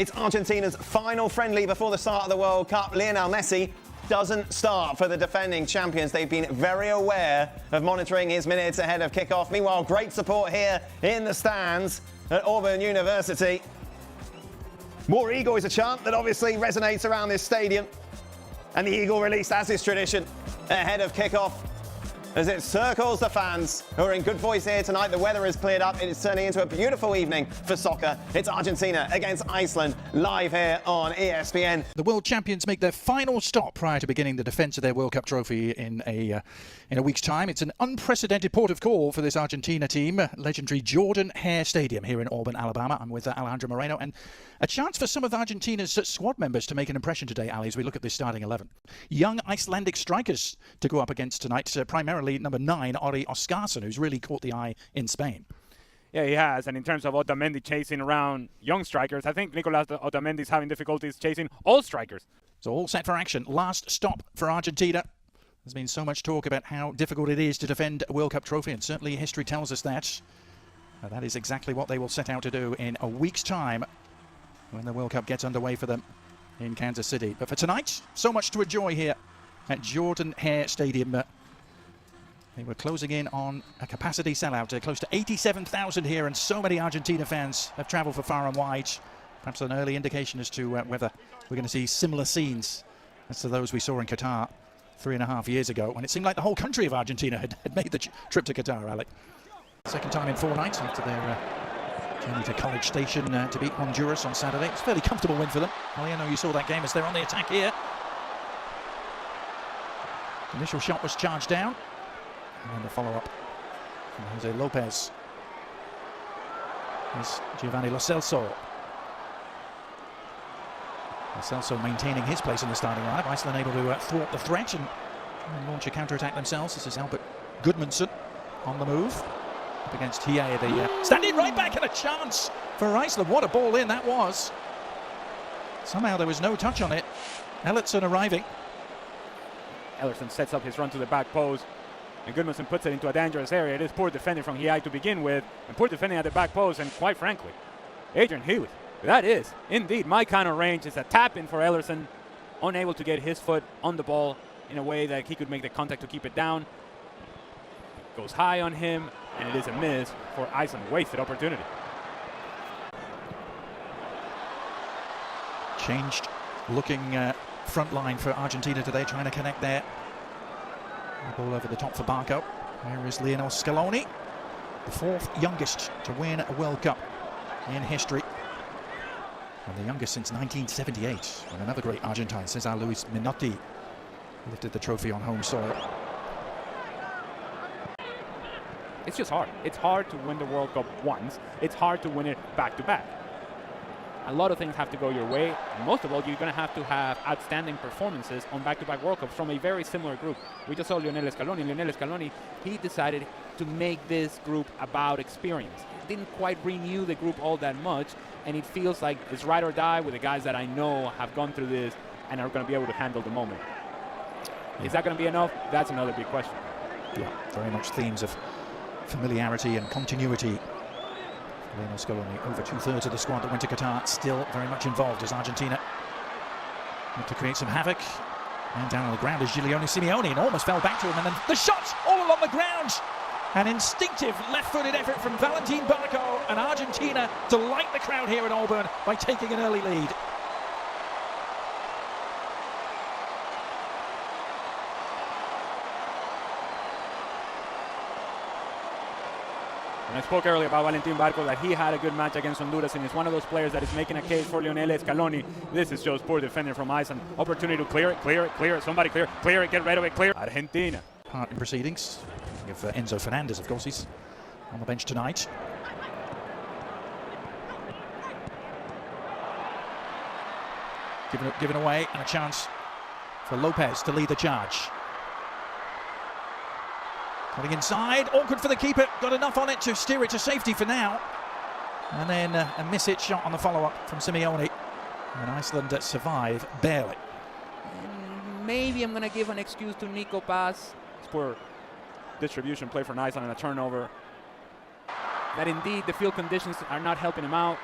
It's Argentina's final friendly before the start of the World Cup. Lionel Messi doesn't start for the defending champions. They've been very aware of monitoring his minutes ahead of kickoff. Meanwhile, great support here in the stands at Auburn University. More Eagle is a chant that obviously resonates around this stadium. And the Eagle released, as is tradition, ahead of kickoff, as it circles the fans who are in good voice here tonight. The weather has cleared up. It is turning into a beautiful evening for soccer. It's Argentina against Iceland, live here on ESPN. The world champions make their final stop prior to beginning the defence of their World Cup trophy in a week's time. It's an unprecedented port of call for this Argentina team. Legendary Jordan-Hare Stadium here in Auburn, Alabama. I'm with Alejandro Moreno, and a chance for some of Argentina's squad members to make an impression today, Ali, as we look at this starting 11. Young Icelandic strikers to go up against tonight, primarily number 9, Ori Oscarsson, who's really caught the eye in Spain. Yeah, he has. And in terms of Otamendi chasing around young strikers, I think Nicolas Otamendi is having difficulties chasing all strikers. So all set for action. Last stop for Argentina. There's been so much talk about how difficult it is to defend a World Cup trophy, and certainly history tells us that. That is exactly what they will set out to do in a week's time when the World Cup gets underway for them in Kansas City. But for tonight, so much to enjoy here at Jordan-Hare Stadium. They were closing in on a capacity sellout, close to 87,000 here, and so many Argentina fans have travelled for far and wide. Perhaps an early indication as to whether we're going to see similar scenes as to those we saw in Qatar 3.5 years ago, when it seemed like the whole country of Argentina had made the trip to Qatar, Alec. Second time in 4 nights after their journey to College Station to beat Honduras on Saturday. It's a fairly comfortable win for them. Ali, I know you saw that game as they're on the attack here. Initial shot was charged down. And then the follow-up from Jose Lopez. Here's Giovanni Lo Celso. Lo Celso maintaining his place in the starting lineup. Iceland able to thwart the threat and launch a counter-attack themselves. This is Albert Gudmundsson on the move. Up against Thiago, the standing right back, and a chance for Iceland. What a ball in that was. Somehow there was no touch on it. Ellertsson arriving. Ellertsson sets up his run to the back post, and Gudmundsson puts it into a dangerous area. It is poor defending from Thiago to begin with, and poor defending at the back post, and quite frankly, Adrian Hewitt, that is indeed my kind of range. It's a tap-in for Ellertsson, unable to get his foot on the ball in a way that he could make the contact to keep it down. Goes high on him, and it is a miss for Iceland. Wasted opportunity. Changed looking front line for Argentina today, trying to connect there. The ball over the top for Barco. Here is Lionel Scaloni, the 4th youngest to win a World Cup in history, and the youngest since 1978, when another great Argentine, Cesar Luis Menotti, lifted the trophy on home soil. It's just hard. It's hard to win the World Cup once. It's hard to win it back-to-back. A lot of things have to go your way. And most of all, you're going to have outstanding performances on back-to-back World Cups from a very similar group. We just saw Lionel Scaloni. Lionel Scaloni, he decided to make this group about experience. Didn't quite renew the group all that much, and it feels like it's ride or die with the guys that I know have gone through this and are going to be able to handle the moment. Yeah. Is that going to be enough? That's another big question. Yeah, very much themes of familiarity and continuity. Lionel Scaloni, over 2/3 of the squad that went to Qatar, still very much involved as Argentina want to create some havoc. And down on the ground is Giuliano Simeone, and almost fell back to him, and then the shot all along the ground. An instinctive left-footed effort from Valentín Barco, and Argentina delight the crowd here at Auburn by taking an early lead. And I spoke earlier about Valentín Barco, that he had a good match against Honduras, and is one of those players that is making a case for Lionel Scaloni. This is just poor defending from Iceland. Opportunity to clear it, somebody clear it, get rid of it, clear. Argentina. Part in proceedings. Of Enzo Fernandez, of course, he's on the bench tonight. Given away, and a chance for Lopez to lead the charge. Cutting inside, awkward for the keeper, got enough on it to steer it to safety for now. And then a miss-hit shot on the follow-up from Simeone. And Iceland survive barely. And maybe I'm going to give an excuse to Nico Paz. It's poor distribution play for Iceland and a turnover. That indeed the field conditions are not helping him out.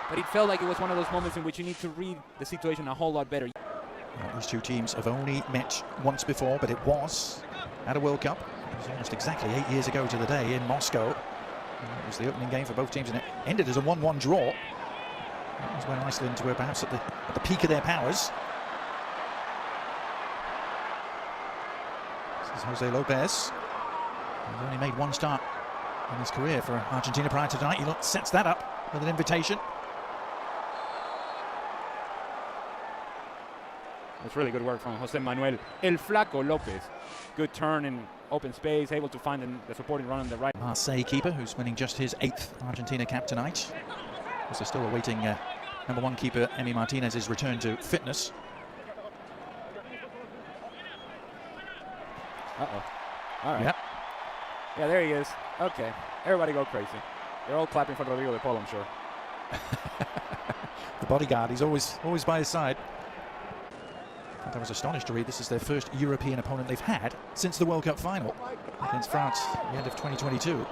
but it felt like it was one of those moments in which you need to read the situation a whole lot better. Well, these two teams have only met once before, but it was at a World Cup. It was almost exactly 8 years ago to the day in Moscow. It was the opening game for both teams, and it ended as a 1-1 draw. That was when Iceland were perhaps at the peak of their powers. This is Jose Lopez. He's only made one start in his career for Argentina prior to tonight. He sets that up with an invitation. It's really good work from Jose Manuel El Flaco Lopez. Good turn in open space, able to find the supporting run on the right. Marseille keeper, who's winning just his 8th Argentina cap tonight. Also still awaiting number 1 keeper Emi Martinez's return to fitness. Uh-oh. All right. Yep. Yeah, there he is. Okay. Everybody go crazy. They're all clapping for Rodrigo de Paul, I'm sure. The bodyguard, he's always by his side. I was astonished to read this is their first European opponent they've had since the World Cup final against France at the end of 2022.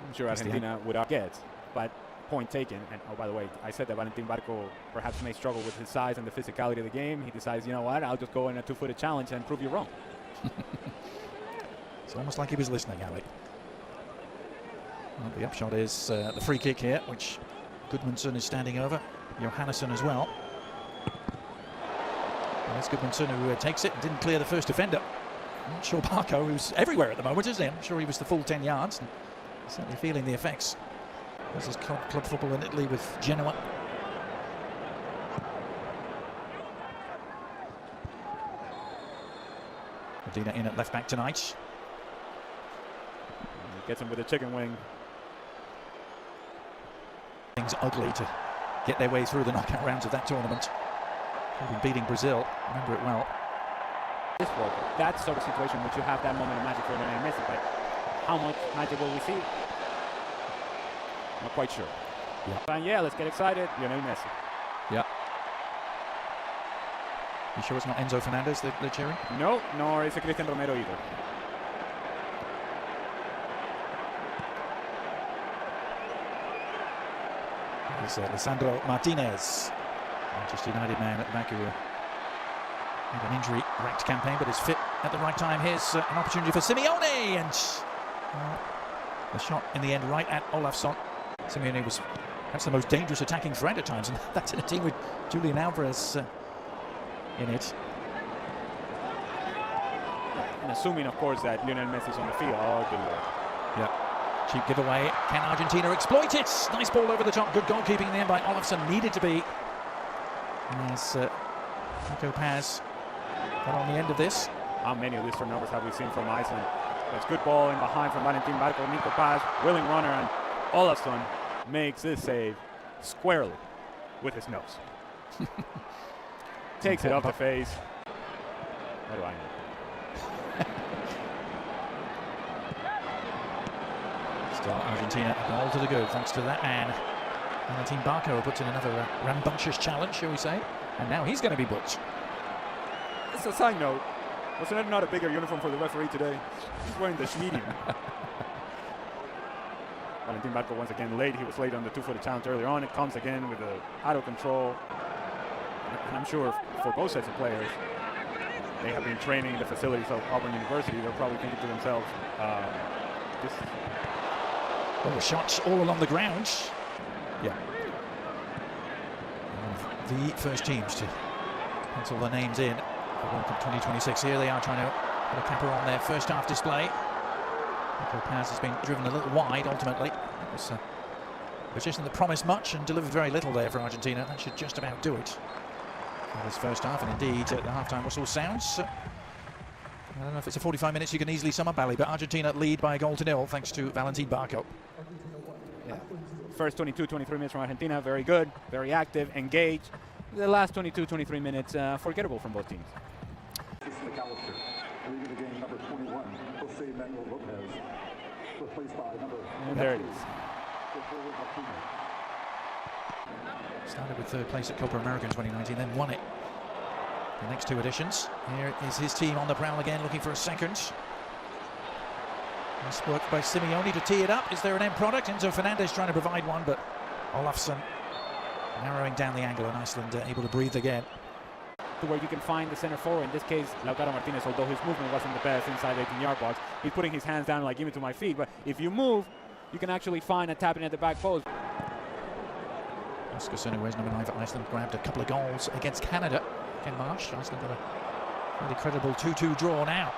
I'm sure Argentina would get, but point taken. And oh, by the way, I said that Valentín Barco perhaps may struggle with his size and the physicality of the game. He decides, you know what, I'll just go in a 2-footed challenge and prove you wrong. It's almost like he was listening, Ali. Well, the upshot is the free kick here, which Gudmundsson is standing over. Johannesson as well. There's Gudmundsson who takes it and didn't clear the first defender. I'm not sure Barco, who's everywhere at the moment, isn't he? I'm sure he was the full 10 yards. And certainly feeling the effects. This is club football in Italy with Genoa. Medina in at left back tonight. Gets him with a chicken wing. Things ugly to get their way through the knockout rounds of that tournament. They've been beating Brazil, remember it well. This World Cup, that sort of situation which you have that moment of magic for Lionel Messi, but how much magic will we see? Not quite sure. Yeah. And yeah, let's get excited. Lionel Messi. Yeah. You sure it's not Enzo Fernandez they're cheering? No, nor is it Cristian Romero either. It's Lisandro Martinez, Manchester United man at the back who had an injury-wracked campaign, but is fit at the right time. Here's an opportunity for Simeone, and the shot in the end right at Olafsson. Simeone was perhaps the most dangerous attacking threat at times, and that's in a team with Julian Alvarez in it. And assuming, of course, that Lionel Messi is on the field. Oh, good Lord. Yeah. Cheap giveaway. Can Argentina exploit it? Nice ball over the top. Good goalkeeping in the end by Olafsson. Needed to be. As Nico Paz got on the end of this. How many of these turnovers have we seen from Iceland? There's good ball in behind from Valentín Barco, Nico Paz, willing runner, and Olafsson makes this save squarely with his nose. Takes it off the face. What do I know? Still Argentina a goal to the good thanks to that man. Valentín Barco puts in another rambunctious challenge, shall we say, and now he's going to be booked. It's a side note. Was there not a bigger uniform for the referee today? He's wearing the medium. Valentín Barco once again late. He was late on the 2-footed challenge earlier on. It comes again with the out of control. And I'm sure for both sets of players, they have been training in the facilities of Auburn University. They're probably thinking to themselves, this. Well, the shots all along the ground. Yeah. One of the first teams to pencil their names in for World Cup 2026. Here they are trying to put a capper on their first half display. Nico Paz has been driven a little wide ultimately. It was a position that promised much and delivered very little there for Argentina. That should just about do it for this first half, and indeed the half-time whistle sounds. I don't know if it's a 45 minutes you can easily sum up, Ali, but Argentina lead by a goal to nil thanks to Valentín Barco. Yeah. First 22-23 minutes from Argentina, very good, very active, engaged. The last 22-23 minutes, forgettable from both teams. And there it is. Started with third place at Copa America in 2019, then won it the next two editions. Here is his team on the prowl again, looking for a second. Nice work by Simeone to tee it up. Is there an end product? Enzo Fernandez trying to provide one, but Olafsson narrowing down the angle, and Iceland able to breathe again. To where you can find the center forward, in this case Lautaro Martinez, although his movement wasn't the best inside the 18-yard box, he's putting his hands down like, give it to my feet, but if you move, you can actually find a tapping at the back post. Oscar who wears number 9 for Iceland, grabbed a couple of goals against Canada. Ken Marsh, Iceland got a really credible 2-2 draw now.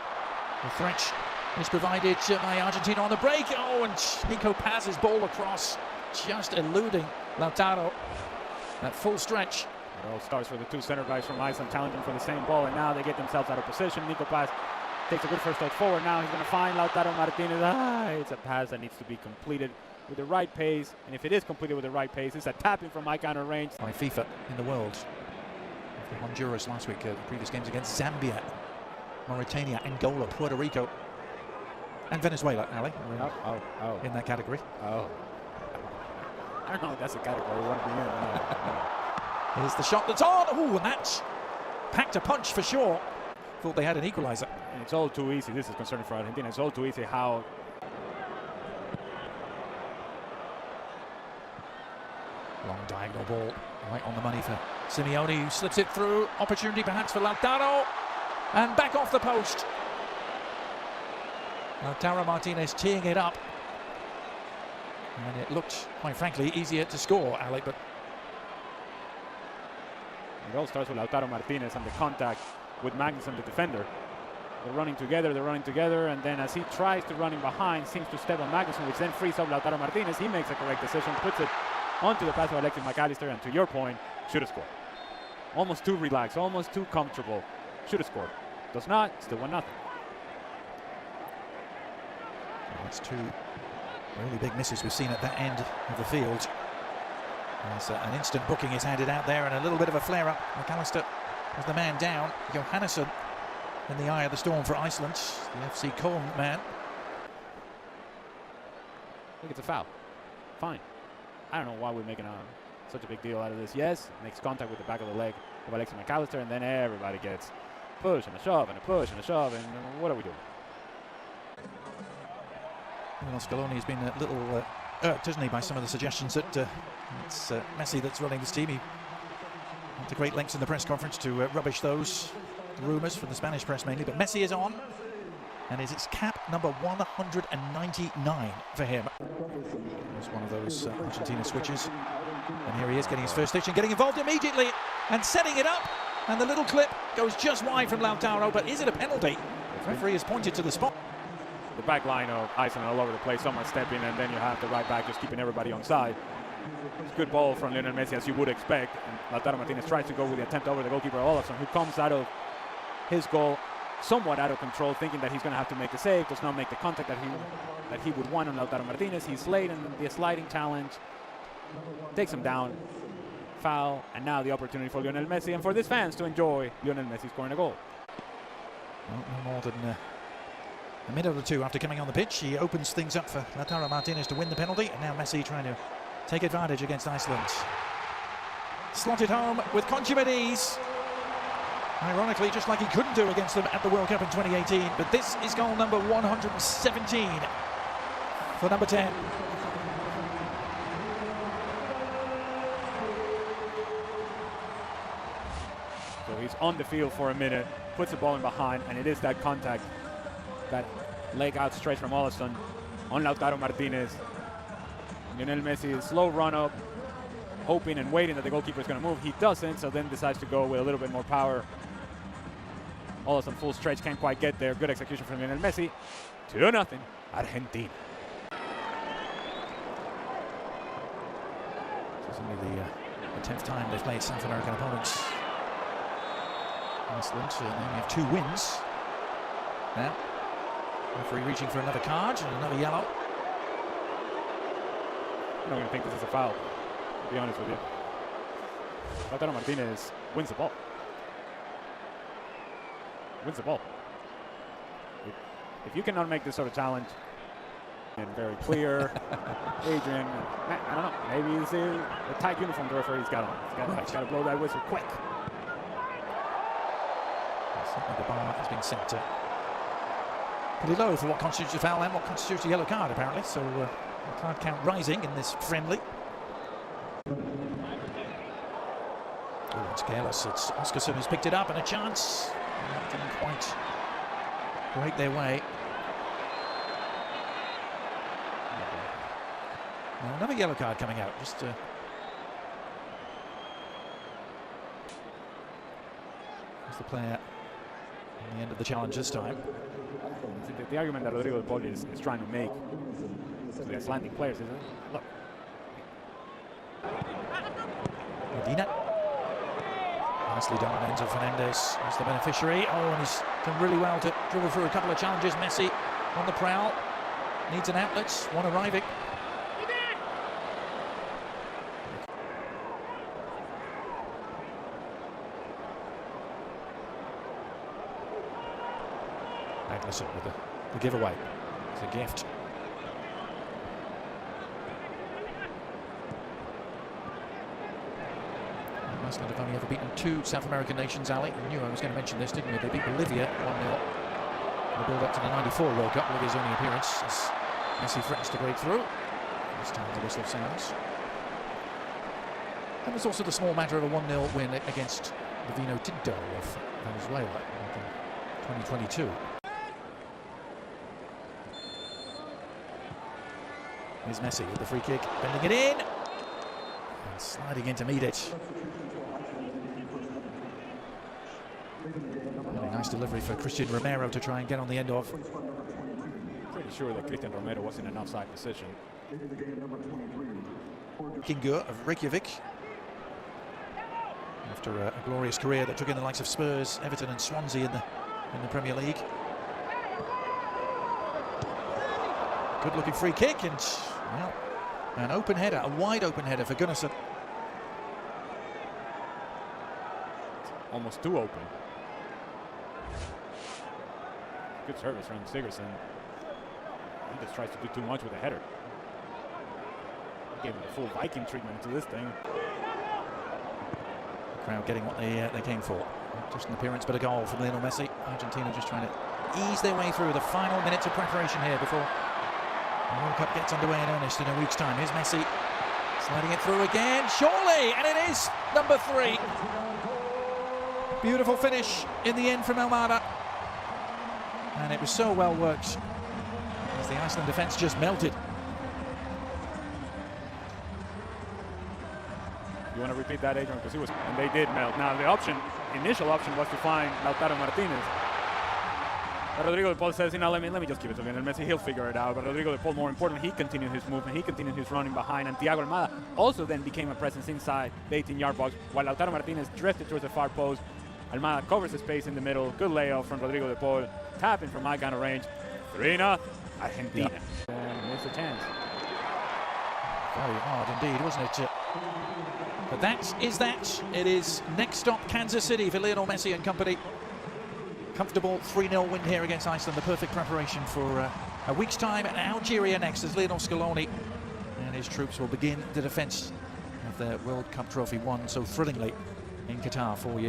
The threat is provided by Argentina on the break. Oh, and Nico passes ball across, just eluding Lautaro. That full stretch. It all starts for the two center backs from Iceland challenging for the same ball, and now they get themselves out of position. Nico pass takes a good first touch forward. Now he's going to find Lautaro Martinez. It's a pass that needs to be completed with the right pace, and if it is completed with the right pace, it's a tapping from high counter range. By FIFA in the world. After Honduras last week, the previous games against Zambia, Mauritania, Angola, Puerto Rico, and Venezuela, Ali. In that category. I don't know if that's a category we want to be in. Here's the shot that's on. Oh, and that's packed a punch for sure. Thought they had an equalizer. And it's all too easy. This is concerning for Argentina. It's all too easy how. Long diagonal ball, right on the money for Simeone, who slips it through. Opportunity perhaps for Lautaro. And back off the post. Lautaro Martinez teeing it up. And it looked, quite frankly, easier to score, Alec, but it all starts with Lautaro Martinez and the contact with Magnuson, the defender. They're running together, and then as he tries to run in behind, seems to step on Magnuson, which then frees up Lautaro Martinez. He makes a correct decision, puts it onto the pass of Alexis McAllister, and to your point, should have scored. Almost too relaxed, almost too comfortable. Should have scored. Does not, still 1-0. That's two really big misses we've seen at that end of the field. As an instant booking is handed out there, and a little bit of a flare-up. McAllister was the man down. Johannesson in the eye of the storm for Iceland, the FC Köln man. I think it's a foul. Fine. I don't know why we're making such a big deal out of this. Yes, makes contact with the back of the leg of Alexis McAllister, and then everybody gets push and a shove and a push and a shove, and what are we doing? Well, Scaloni has been a little irked, hasn't he, by some of the suggestions that it's Messi that's running this team. He went to great lengths in the press conference to rubbish those rumours from the Spanish press mainly, but Messi is on, and it's cap number 199 for him. It was one of those Argentina switches, and here he is getting his first stitch and getting involved immediately and setting it up, and the little clip goes just wide from Lautaro, but is it a penalty? The referee has pointed to the spot. The back line of Iceland all over the place, someone stepping, and then you have the right back just keeping everybody on side. It's a good ball from Lionel Messi, as you would expect, and Lautaro Martinez tries to go with the attempt over the goalkeeper Olafsson, who comes out of his goal somewhat out of control, thinking that he's going to have to make the save, does not make the contact that he would want on Lautaro Martinez. He's late in the sliding challenge, takes him down, foul, and now the opportunity for Lionel Messi and for these fans to enjoy Lionel Messi scoring a goal. Well, no more than a minute or two after coming on the pitch, he opens things up for Lautaro Martinez to win the penalty, and now Messi trying to take advantage against Iceland. Slotted home with consummate ease. Ironically, just like he couldn't do against them at the World Cup in 2018, but this is goal number 117 for number 10. So he's on the field for a minute, puts the ball in behind, and it is that contact, that leg outstretched from Olafsson on Lautaro Martinez. Lionel Messi, slow run up, hoping and waiting that the goalkeeper is going to move. He doesn't, so then decides to go with a little bit more power. Olafsson full stretch, can't quite get there. Good execution from Lionel Messi. 2-0, Argentina. This is only the 10th time they've played South American opponents. Iceland, they only have 2 wins. Now, referee reaching for another card and another yellow. I don't even think this is a foul, to be honest with you. Lautaro Martinez wins the ball. Wins the ball. If you cannot make this sort of challenge, and very clear, Adrian, I don't know, maybe it's the tight uniform the referee's got on. He's got to blow that whistle quick. Certainly the bar has been set pretty low for what constitutes a foul and what constitutes a yellow card, apparently. So the card count rising in this friendly. Oh, it's careless. It's Oscarson who's picked it up, and a chance. That didn't quite break their way. Well, another yellow card coming out. Just the player on the end of the challenge this time. The argument that Rodrigo de Paul is trying to make to the Icelandic players is, look. Medina. Nicely done, Enzo Fernandez is the beneficiary. Oh, and he's done really well to dribble through a couple of challenges. Messi on the prowl. Needs an outlet, one arriving. Magnussen with the giveaway. It's a gift. Iceland have only ever beaten 2 South American nations, Ali. You knew I was going to mention this, didn't you? They beat Bolivia 1-0 in the build-up to the '94 World Cup. Bolivia's only appearance as Messi threatens to break through. This time the whistle sounds. And there's also the small matter of a 1-0 win against the Vino Tinto of Venezuela in 2022. Here's Messi with the free kick, bending it in, and sliding in to meet it. Really nice delivery for Christian Romero to try and get on the end of. Pretty sure that Christian Romero was in an offside position. Kingur of Reykjavik. After a glorious career that took in the likes of Spurs, Everton and Swansea in the Premier League. Good looking free kick, and well, an open header, a wide open header for Gunnarsson. Almost too open. Good service from Sigurdsson. He just tries to do too much with a header. Gave him the full Viking treatment to this thing. The crowd getting what they came for. Not just an appearance, but a goal from Lionel Messi. Argentina just trying to ease their way through the final minutes of preparation here before the World Cup gets underway in earnest in a week's time. Here's Messi sliding it through again, surely, and it is number 3. Beautiful finish in the end from Almada, and it was so well worked as the Iceland defence just melted. You want to repeat that, Adrian? Because and they did melt. Now the initial option was to find Lautaro Martinez. But Rodrigo de Paul says, let me just give it to Lionel Messi, he'll figure it out. But Rodrigo de Paul, more important, he continued his movement, he continued his running behind, and Thiago Almada also then became a presence inside the 18-yard box, while Lautaro Martinez drifted towards the far post. Almada covers the space in the middle, good layoff from Rodrigo de Paul, tapping from high kind of range. 3-0, Argentina. And missed a chance. Very hard indeed, wasn't it? But that is that. It is next stop Kansas City for Lionel Messi and company. Comfortable 3-0 win here against Iceland, the perfect preparation for a week's time. And Algeria next as Lionel Scaloni and his troops will begin the defence of their World Cup trophy won so thrillingly in Qatar 4 years